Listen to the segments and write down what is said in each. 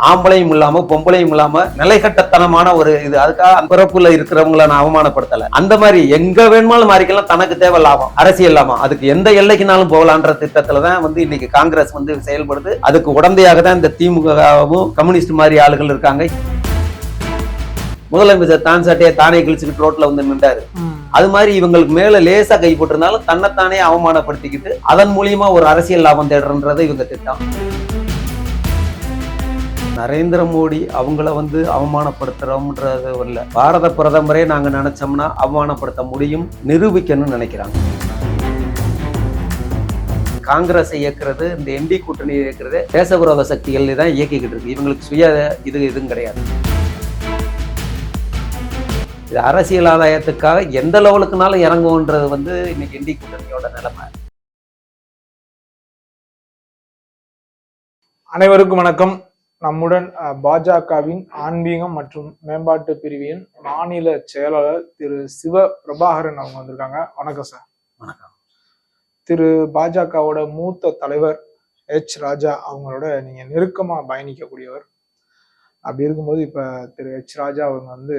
ஆம்பளையும் இல்லாம பொம்பளையும் இல்லாம நிலைகட்டத்தனமான ஒரு இது. அதுக்காக அந்த பிறப்புல இருக்கிறவங்கள நான் அவமானப்படுத்தல. அந்த மாதிரி எங்க வேணுமாலும் மாறிக்கலாம், தனக்கு தேவை லாபம், அரசியல் லாபம், அதுக்கு எந்த எல்லைக்குனாலும் போகலான்ற திட்டத்துலதான் இன்னைக்கு காங்கிரஸ் செயல்படுது. அதுக்கு உடந்தையாக தான் இந்த திமுகவும் கம்யூனிஸ்ட் மாதிரி ஆளுகள் இருக்காங்க. முதலமைச்சர் தான் சட்டையை தானே கிழிச்சுக்கிட்டு ரோட்ல நின்றாரு. அது மாதிரி இவங்களுக்கு மேல லேசா கை போட்டிருந்தாலும் தன்னைத்தானே அவமானப்படுத்திக்கிட்டு அதன் மூலியமா ஒரு அரசியல் லாபம் தேடுறது இவங்க திட்டம். நரேந்திர மோடி அவங்கள அவமானப்படுத்துறோம்ன்றது இல்ல, பாரத பிரதமரே நாங்க நினைச்சோம்னா அவமானப்படுத்த முடியும், நிரூபிக்கணும்னு நினைக்கிறாங்க. காங்கிரஸ் இயக்குறது, இந்த என்டி கூட்டணி இயக்குறது தேசவிரோத சக்திகள் தான் இயக்கிக்கிட்டு இருக்கு. இவங்களுக்கு சுய இதுவும் கிடையாது. இது அரசியல் ஆதாயத்துக்காக எந்த லெவலுக்குனாலும் இறங்கும்ன்றது இன்னைக்கு என்டி கூட்டணியோட நிலைமை. அனைவருக்கும் வணக்கம். நம்முடன் பாஜகவின் ஆன்மீகம் மற்றும் மேம்பாட்டு பிரிவின் மாநில செயலாளர் திரு சிவ பிரபாகரன் அவங்க வந்திருக்காங்க. வணக்கம் சார். வணக்கம். திரு பாஜகவோட மூத்த தலைவர் எச் ராஜா அவங்களோட நீங்க நெருக்கமா பயணிக்கக்கூடியவர். அப்படி இருக்கும்போது இப்ப திரு எச் ராஜா அவங்க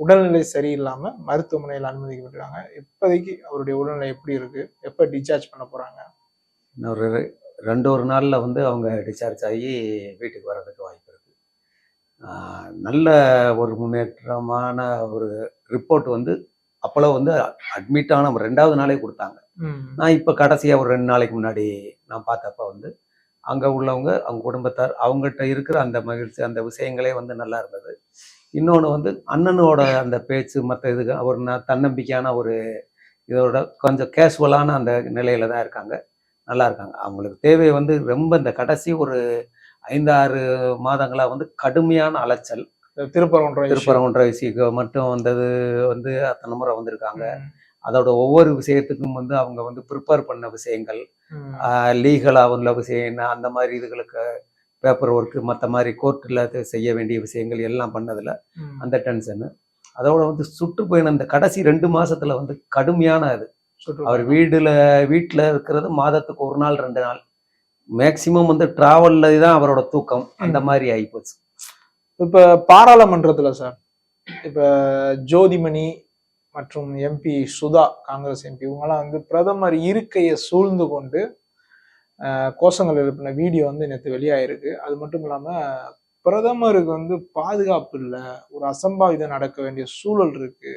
உடல்நிலை சரியில்லாம மருத்துவமனையில் அனுமதிக்கப்பட்டிருக்காங்க. இப்போதைக்கு அவருடைய உடல்நிலை எப்படி இருக்கு, எப்ப டிஸ்சார்ஜ் பண்ண போறாங்க? ஒரு 2 நாள்ல அவங்க டிஸ்சார்ஜ் ஆகி வீட்டுக்கு வர்றதுக்கு வாய்ப்பு இருக்கு. நல்ல ஒரு முன்னேற்றமான ஒரு ரிப்போர்ட் அப்போல அட்மிட் ஆன 2வது நாளே கொடுத்தாங்க. நான் இப்ப கடைசியா ஒரு 2 நாளைக்கு முன்னாடி நான் பார்த்தப்ப அங்க உள்ளவங்க, அவங்க குடும்பத்தார், அவங்ககிட்ட இருக்கிற அந்த மகிழ்ச்சி, அந்த விஷயங்களே நல்லா இருந்தது. இன்னொன்று அண்ணனோட அந்த பேச்சு, மற்ற இதுக்கு ஒரு தன்னம்பிக்கையான ஒரு இதோட கொஞ்சம் கேஷுவலான அந்த நிலையில தான் இருக்காங்க. நல்லா இருக்காங்க. அவங்களுக்கு தேவை ரொம்ப இந்த கடைசி ஒரு 5-6 மாதங்களா கடுமையான அலைச்சல். திருப்பரங்குன்ற விஷயம் மட்டும் வந்தது அத்தனை முறை வந்திருக்காங்க. அதோட ஒவ்வொரு விஷயத்துக்கும் அவங்க ப்ரிப்பேர் பண்ண விஷயங்கள், லீகலா உள்ள விஷயம், அந்த மாதிரி இதுகளுக்கு பேப்பர் ஒர்க்கு, மற்ற மாதிரி கோர்ட்டில் செய்ய வேண்டிய விஷயங்கள் எல்லாம் பண்ணதுல அந்த டென்ஷனு, அதோட சுற்றுப்பயணம் இந்த கடைசி 2 மாசத்துல கடுமையான இது. அவர் வீட்டுல இருக்கிறது மாதத்துக்கு 1 நாள் 2 நாள், மேக்சிமம் டிராவல்ல தான் அவரோட தூக்கம். அந்த மாதிரி ஆயிப்போச்சு. இப்ப பாராளுமன்றத்துல சார், இப்ப ஜோதிமணி மற்றும் எம்பி சுதா, காங்கிரஸ் எம்பி, இவங்கெல்லாம் பிரதமர் இருக்கையை சூழ்ந்து கொண்டு கோஷங்கள் எழுப்பின வீடியோ நேற்று வெளியாயிருக்கு. அது மட்டும் இல்லாம பிரதமருக்கு பாதுகாப்பு இல்லை, ஒரு அசம்பாவிதம் நடக்க வேண்டிய சூழல் இருக்கு,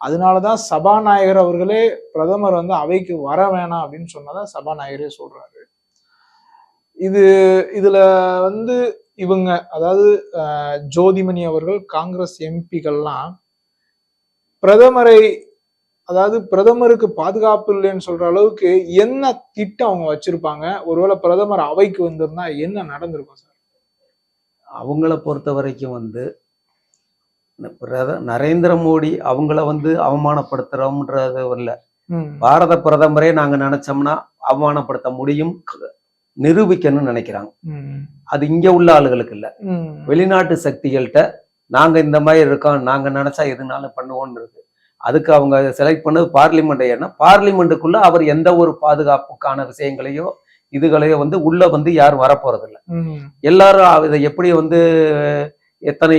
அதனாலதான் சபாநாயகர் அவர்களே பிரதமர் அவைக்கு வர வேணாம் அப்படின்னு சொன்னதான் சபாநாயகரே சொல்றாரு. இதுல இவங்க, அதாவது ஜோதிமணி அவர்கள், காங்கிரஸ் எம்பிக்கள்லாம் பிரதமரை, அதாவது பிரதமருக்கு பாதுகாப்பு இல்லைன்னு சொல்ற அளவுக்கு என்ன திட்டம் அவங்க வச்சிருப்பாங்க? ஒருவேளை பிரதமர் அவைக்கு வந்திருந்தா என்ன நடந்திருக்கும் சார்? அவங்கள பொறுத்த வரைக்கும் நரேந்திர மோடி அவங்கள அவமானப்படுத்துறோம்ன்றது இல்ல, பாரத பிரதமரே நாங்க நினைச்சோம்னா அவமானப்படுத்த முடியும், நிரூபிக்கணும்னு நினைக்கிறாங்க. அது இங்க உள்ள ஆளுகளுக்கு இல்ல, வெளிநாட்டு சக்திகள்கிட்ட நாங்க இந்த மாதிரி இருக்கோம், நாங்க நினைச்சா எதுனாலும் பண்ணுவோம்னு இருக்கு. அதுக்கு அவங்க செலக்ட் பண்ணது பார்லிமெண்ட். ஏன்னா பார்லிமெண்ட்டுக்குள்ள அவர் எந்த ஒரு பாதுகாப்புக்கான விஷயங்களையோ இதுகளையோ உள்ள யாரும் வரப்போறது இல்லை. எல்லாரும் இதை எப்படி எத்தனை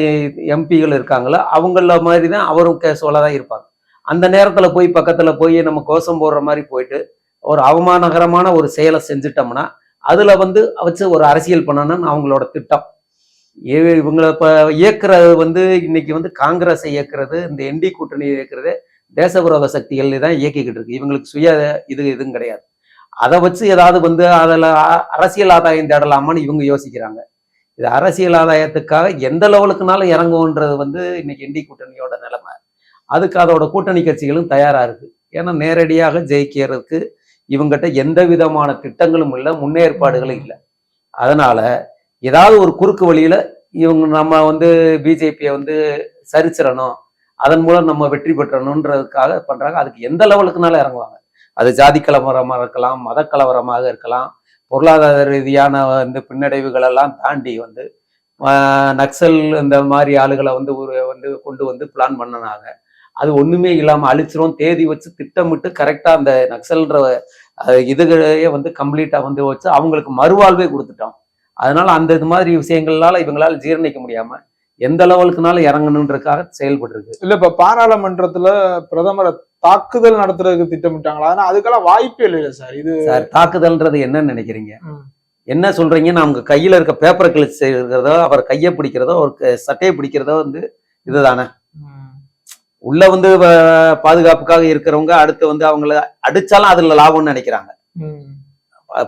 எம்பிகள் இருக்காங்களோ அவங்கள மாதிரி தான் அவரும் கேஷுவலா தான் இருப்பாங்க. அந்த நேரத்துல போய் பக்கத்துல போய் நம்ம கோஷம் போடுற மாதிரி போயிட்டு ஒரு அவமானகரமான ஒரு செயலை செஞ்சுட்டோம்னா அதுல வச்சு ஒரு அரசியல் பண்ணணும்னு அவங்களோட திட்டம். இவங்களை இப்ப இயக்குறது இன்னைக்கு காங்கிரஸ் இயக்குறது, இந்த என்டி கூட்டணி இயக்குறது தேசவிரோத சக்திகள் தான் இயக்கிக்கிட்டு இருக்கு. இவங்களுக்கு சுய இதுவும் கிடையாது. அதை வச்சு ஏதாவது அதில் அரசியல் ஆதாயம் தேடலாமான்னு இவங்க யோசிக்கிறாங்க. இது அரசியல் ஆதாயத்துக்காக எந்த லெவலுக்குனாலும் இறங்கும்ன்றது இன்னைக்கு என்டி கூட்டணியோட நிலைமை. அதுக்கு அதோட கூட்டணி கட்சிகளும் தயாரா இருக்கு. ஏன்னா நேரடியாக ஜெயிக்கிறதுக்கு இவங்ககிட்ட எந்த விதமான திட்டங்களும் இல்லை, முன்னேற்பாடுகளும் இல்லை. அதனால ஏதாவது ஒரு குறுக்கு வழியில இவங்க நம்ம பிஜேபியை சரிச்சிடணும், அதன் மூலம் நம்ம வெற்றி பெற்றணுன்றதுக்காக பண்றாங்க. அதுக்கு எந்த லெவலுக்குனாலும் இறங்குவாங்க. அது ஜாதி கலவரமாக இருக்கலாம், மத கலவரமாக இருக்கலாம், பொருளாதார ரீதியான பின்னடைவுகள் எல்லாம் தாண்டி நக்சல் இந்த மாதிரி ஆளுகளை கொண்டு பிளான் பண்ணனாங்க. அது ஒண்ணுமே இல்லாம அழிச்சிரும், தேதி வச்சு திட்டமிட்டு கரெக்டா அந்த நக்சல்ன்ற இதுகளையே கம்ப்ளீட்டா வச்சு அவங்களுக்கு மறுவாழ்வே கொடுத்துட்டோம். அதனால அந்த இது மாதிரி விஷயங்களால இவங்களால ஜீரணிக்க முடியாம எந்த லெவலுக்குனாலும் இறங்கணுன்றதுக்காக செயல்பட்டு இருக்கு. இல்ல இப்ப பாராளுமன்றத்துல பிரதமரை தாக்குதல் நடத்துறதுக்கு திட்டமிட்டாங்களா? ஆனா அதுக்கெல்லாம் வாய்ப்பே இல்லை சார். இது சார் தாக்குதல்ன்றது என்னன்னு நினைக்கிறீங்க? என்ன சொல்றீங்கன்னா அவங்க கையில இருக்க பேப்பரை கிழிச்சு செய்யறதோ, அவர் கையை பிடிக்கிறதோ, அவர் சட்டையை பிடிக்கிறதோ வந்து இதுதானே. உள்ள வந்து பாதுகாப்புக்காக இருக்கிறவங்க அடுத்து வந்து அவங்கள அடிச்சாலும் அதுல லாபம்னு நினைக்கிறாங்க.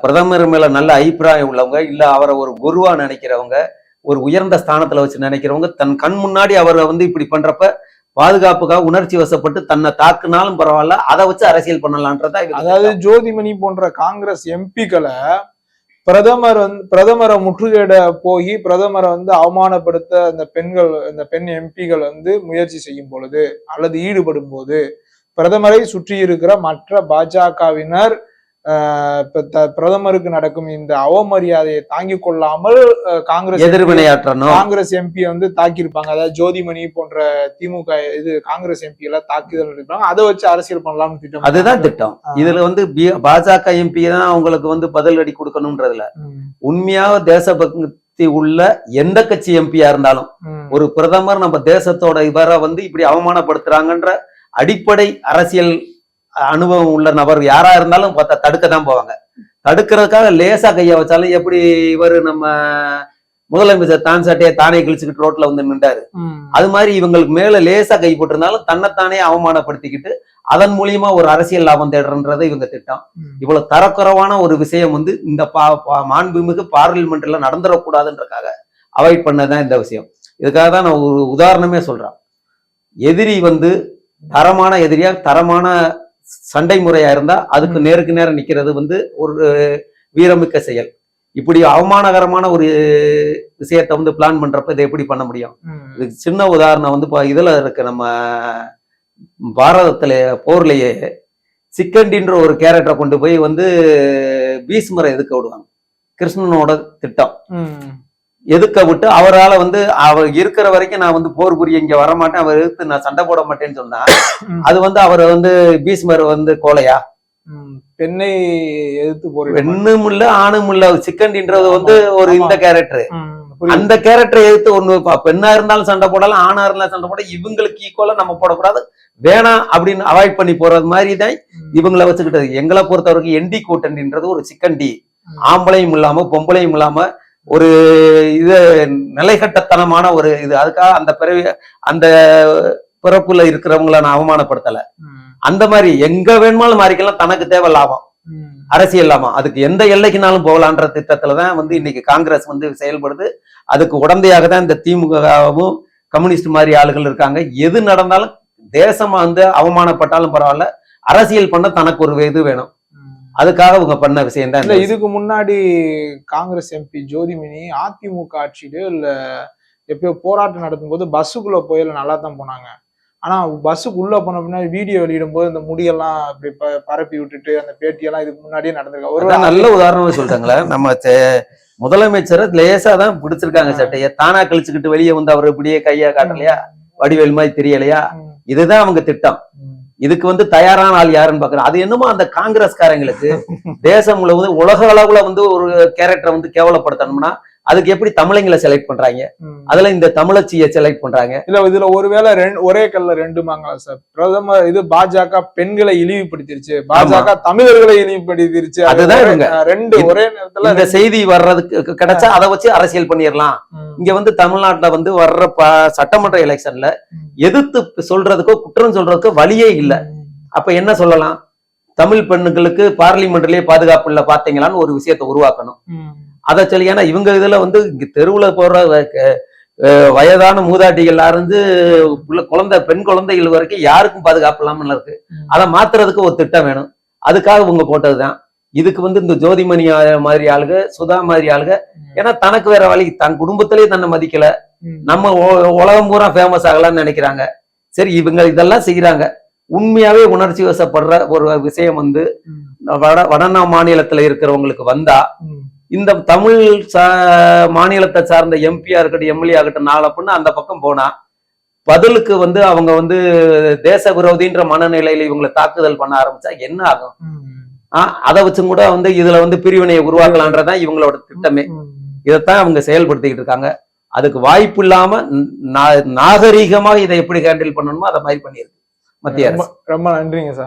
பிரதமர் மேல நல்ல அபிப்பிராயம் உள்ளவங்க, இல்ல அவரை ஒரு குருவா நினைக்கிறவங்க, ஒரு உயர்ந்த ஸ்தானத்துல வச்சு நினைக்கிறவங்க தன் கண் முன்னாடி அவரை வந்து இப்படி பண்றப்ப பாதுகாப்புக்காக உணர்ச்சி வசப்பட்டு தன்னை தாக்குனாலும் பரவாயில்ல, அதை வச்சு அரசியல் பண்ணலான்றதா. அதாவது ஜோதிமணி போன்ற காங்கிரஸ் எம்பிக்களை பிரதமரை முற்றுகையிட போய் பிரதமரை வந்து அவமானப்படுத்த இந்த பெண் எம்பிகள் வந்து முயற்சி செய்யும் பொழுது அல்லது ஈடுபடும் போது பிரதமரை சுற்றி இருக்கிற மற்ற பாஜகவினர் பிரதமருக்கு நடக்கும் இந்த அவமரியாதையை தாங்கிக் கொள்ளாமல் காங்கிரஸ் எம்பி வந்து தாக்கியிருப்பாங்க. அதாவது ஜோதிமணி போன்ற திமுக காங்கிரஸ் எம்பி எல்லாம் தாக்குதல் இருப்பாங்க, அதை வச்சு அரசியல் பண்ணலாம்னு திட்டம். அதுதான் திட்டம். இதுல வந்து பாஜக எம்பி தான் அவங்களுக்கு வந்து பதில் அடி கொடுக்கணும்ன்றதுல உண்மையா தேசபக்தி உள்ள எந்த கட்சி எம்பியா இருந்தாலும் ஒரு பிரதமர் நம்ம தேசத்தோட இவரை வந்து இப்படி அவமானப்படுத்துறாங்கன்ற அடிப்படை அரசியல் அனுபவம் உள்ள நபர் யாரா இருந்தாலும் பார்த்தா தடுக்க தான் போவாங்க. தடுக்கிறதுக்காக லேசா கைய வச்சாலும் எப்படி இவரு நம்ம முதலமைச்சர் தான் சட்டையை தானே கிழிச்சுக்கிட்டு ரோட்ல வந்து நின்றாரு, அது மாதிரி இவங்களுக்கு மேல லேசா கை போட்டிருந்தாலும் தன்னைத்தானே அவமானப்படுத்திக்கிட்டு அதன் மூலியமா ஒரு அரசியல் லாபம் தேடுறன்றது இவங்க திட்டம். இவ்வளவு தரக்குறைவான ஒரு விஷயம் வந்து இந்த மாண்புமிகு பார்லிமெண்ட்ல நடந்துடக்கூடாதுன்றதுக்காக அவாய்ட் பண்ணதான் இந்த விஷயம். இதுக்காக தான் நான் ஒரு உதாரணமே சொல்றேன். எதிரி வந்து தரமான எதிரியா தரமான சண்டை முறையா இருந்தா அதுக்கு நேருக்கு நேரம் நிக்கிறது வந்து ஒரு வீரமிக்க செயல். இப்படி அவமானகரமான ஒரு விஷயத்த வந்து பிளான் பண்றப்ப இதை எப்படி பண்ண முடியும்? இதுக்கு சின்ன உதாரணம் வந்து இதுல இருக்கு, நம்ம பாரதத்துல போர்லயே சிக்கண்டின்ற ஒரு கேரக்டரை கொண்டு போய் வந்து பீஷ்மரை எதுக்க விடுவாங்க. கிருஷ்ணனோட திட்டம் எதுக்க விட்டு அவரால் வந்து அவர் இருக்கிற வரைக்கும் நான் வந்து போர் புரிய இங்க வரமாட்டேன், அவர் எதிர்த்து நான் சண்டை போட மாட்டேன்னு சொன்னா அது வந்து அவர் வந்து பீஷ்மர் வந்து கோலையா? பெண்ணை எதிர்த்து போர், பெண்ணும் இல்ல ஆணும் இல்ல, சிக்கண்டின்றது வந்து ஒரு இந்த கேரக்டர். அந்த கேரக்டரை எதிர்த்து ஒண்ணு பெண்ணா இருந்தாலும் சண்டை போடலாம், ஆணா இருந்தாலும் சண்டை போட, இவங்களுக்கு ஈக்குவலா நம்ம போடக்கூடாது வேணாம் அப்படின்னு அவாய்ட் பண்ணி போறது மாதிரி தான் இவங்களை வச்சுக்கிட்டது. எங்களை பொறுத்த வரைக்கும் என்டி கூட்டணின்றது ஒரு சிக்கண்டி, ஆம்பளையும் இல்லாம பொம்பளையும் இல்லாம ஒரு இது நிலைகட்டத்தனமான ஒரு இது. அதுக்காக அந்த பிறப்புல இருக்கிறவங்கள நான் அவமானப்படுத்தல. அந்த மாதிரி எங்க வேணுமாலும் மாறிக்கலாம், தனக்கு தேவை லாபம், அரசியல் லாபம், அதுக்கு எந்த எல்லைக்குனாலும் போகலான்ற திட்டத்துலதான் வந்து இன்னைக்கு காங்கிரஸ் வந்து செயல்படுது. அதுக்கு உடந்தையாக தான் இந்த திமுகவும் கம்யூனிஸ்ட் மாதிரி ஆளுகள் இருக்காங்க. எது நடந்தாலும் தேசமா வந்து அவமானப்பட்டாலும் பரவாயில்ல, அரசியல் பண்ண தனக்கு ஒரு இது வேணும், அதுக்காக அவங்க பண்ண விஷயம் தான். இல்ல இதுக்கு முன்னாடி காங்கிரஸ் எம்பி ஜோதிமணி அதிமுக ஆட்சியிலயோ இல்ல எப்பயோ போராட்டம் நடத்தும் போது பஸ்ஸுக்குள்ள போயில நல்லா தான் போனாங்க. ஆனா பஸ்ஸுக்கு உள்ள போன பின்னாடி வீடியோ வெளியிடும் போது இந்த முடியெல்லாம் அப்படி பரப்பி விட்டுட்டு அந்த பேட்டியெல்லாம் இதுக்கு முன்னாடியே நடந்திருக்காங்க. ஒரு நல்ல உதாரணம் சொல்லிட்டாங்களே, நம்ம முதலமைச்சரை லேசா தான் பிடிச்சிருக்காங்க, சட்டையை தானா கழிச்சுக்கிட்டு வெளியே வந்து அவர் இப்படியே கையா காட்டலையா, வடிவேல் மாதிரி தெரியலையா, இதுதான் அவங்க திட்டம். இதுக்கு வந்து தயாரான ஆள் யாருன்னு பாக்குறேன். அது என்னமோ அந்த காங்கிரஸ்காரங்களுக்கு தேசம் முழுவதும் உலக அளவுல வந்து ஒரு கேரக்டரை வந்து கேவலப்படுத்தணும்னா அதுக்கு எப்படி தமிழங்களை செலக்ட் பண்றாங்க, அதுல இந்த தமிழச்சியை செலக்ட் பண்றாங்க. இல்ல இதுல ஒருவேளை ஒரே கல்ல ரெண்டு மாங்கலாம் சார். பிரதமர் இது பாஜக பெண்களை இழிவுபடுத்திருச்சு, பாஜக தமிழர்களை இழிவுபடுத்திருச்சு, அதுதான் இவங்க ரெண்டு ஒரே நேரத்துல இந்த செய்தி வர்றதுக்கு கிடைச்சா அதை வச்சு அரசியல் பண்ணிடலாம். இங்க வந்து தமிழ்நாட்டுல வந்து வர்ற சட்டமன்ற எலெக்ஷன்ல எதிர்த்து சொல்றதுக்கோ குற்றம் சொல்றதுக்கோ வழியே இல்லை. அப்ப என்ன சொல்லலாம்? தமிழ் பெண்ணுகளுக்கு பார்லிமெண்ட்லயே பாதுகாப்பு இல்ல பாத்தீங்களான்னு ஒரு விஷயத்த உருவாக்கணும். அதை சொல்லி, ஏன்னா இவங்க இதுல வந்து இங்க தெருவுல போற வயதான மூதாட்டிகள் இருந்து பெண் குழந்தைகள் வரைக்கும் யாருக்கும் பாதுகாப்பு இல்லாம இருக்கு. அதை மாத்துறதுக்கு ஒரு திட்டம் வேணும், அதுக்காக இவங்க போட்டதுதான். இதுக்கு வந்து இந்த ஜோதிமணி மாதிரி ஆளுக, சுதா மாதிரி ஆளுக, ஏன்னா தனக்கு வேற வழி, தன் குடும்பத்திலேயே தன்னை மதிக்கல, நம்ம உலகம் பூரா ஃபேமஸ் ஆகலாம்னு நினைக்கிறாங்க. சரி இவங்க இதெல்லாம் செய்யறாங்க. உண்மையாவே உணர்ச்சி வசப்படுற ஒரு விஷயம் வந்து வட மாநிலத்துல இருக்கிறவங்களுக்கு வந்தா, இந்த தமிழ் மாநிலத்தை சார்ந்த எம்பியா இருக்கட்டும் எம்எல்ஏ ஆகட்டும் நாளை அப்படின்னு அந்த பக்கம் போனா பதிலுக்கு வந்து அவங்க வந்து தேச விரோதின்ற மனநிலையில இவங்களை தாக்குதல் பண்ண ஆரம்பிச்சா என்ன ஆகும்? அதை வச்சும் கூட வந்து இதுல வந்து பிரிவினையை உருவாக்கலான்றதான் இவங்களோட திட்டமே. இதைத்தான் அவங்க செயல்படுத்திக்கிட்டு இருக்காங்க. அதுக்கு வாய்ப்பு இல்லாம நாகரீகமாக இதை எப்படி ஹேண்டில் பண்ணணுமோ அதை மாதிரி பண்ணியிருக்கு மத்திய அரசு. ரொம்ப நன்றிங்க சார்.